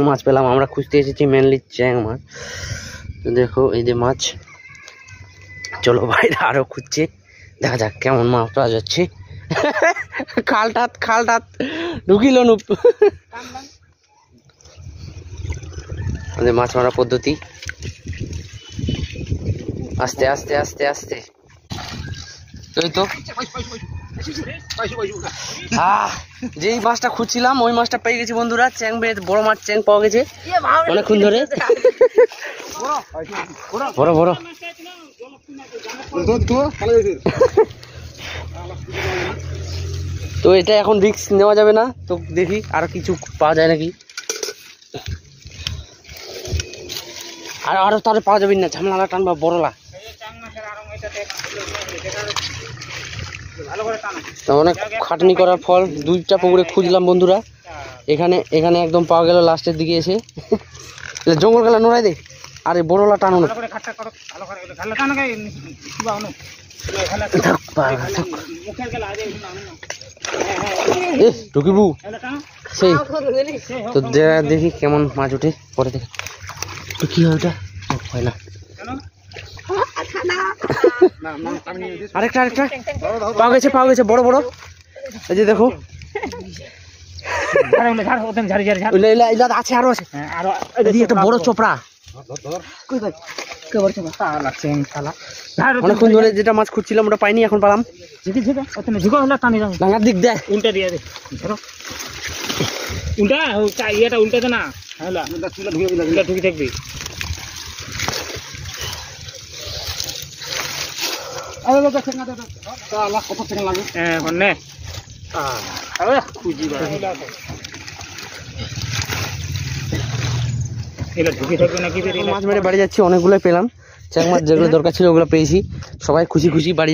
মাছ পেলাম, আমরা খুঁজতে এসেছি মেনলি চ্যাং মাছ। দেখো এই যে মাছ, চলো বাইরে আরো খুঁজছে, দেখা যাক কেমন মাছ পাওয়া যাচ্ছে। খালটাত ঢুকিল নুপ। আমাদের মাছ মারা পদ্ধতি, আস্তে আস্তে আস্তে আস্তে। ওই তো যেই মাছটা খুঁজছিলাম ওই মাছটা পেয়ে গেছি বন্ধুরা। চ্যাং বেশ বড় মাছ, চ্যাং পাওয়া গেছে অনেকক্ষণ ধরে। বড় বড় তো এটা এখন রিস্ক নেওয়া যাবে না, তো দেখি আর কিছু পাওয়া যায় নাকি। আর আরো তাহলে পাওয়া যাবে না, ঝামেলা টানবা বড়লা। অনেক খাটনি করার ফল দুইটা পুকুরে খুঁজলাম বন্ধুরা, এখানে এখানে একদম পাওয়া গেল লাস্টের দিকে এসে। জঙ্গল গেলা নোড়াই দে, আরে বড়লা টানো না। ঢুকিবু সেই তো দেখি কেমন মাছ ওঠে পরে দেখে। কি হয় ওটা? হয় না, আরেকটা আরেকটা পাওয়া গেছে বড় বড়। এই যে দেখো আছে, আরো আছে, একটা বড় চোপড়া। অনেকক্ষণ ধরে যেটা মাছ খুঁজছিলাম ওটা পাইনি, এখন পালাম। ডাঙার দিক দেয়, উল্টা দিয়ে দে, উল্টা ইয়েটা উল্টাতে না, ঢুকে থাকবি। মাছ মেরে বাড়ি যাচ্ছি, অনেকগুলো পেলাম চ্যাং মাছ, যেগুলো দরকার ছিল ওগুলো পেয়েছি। সবাই খুশি খুশি বাড়ি।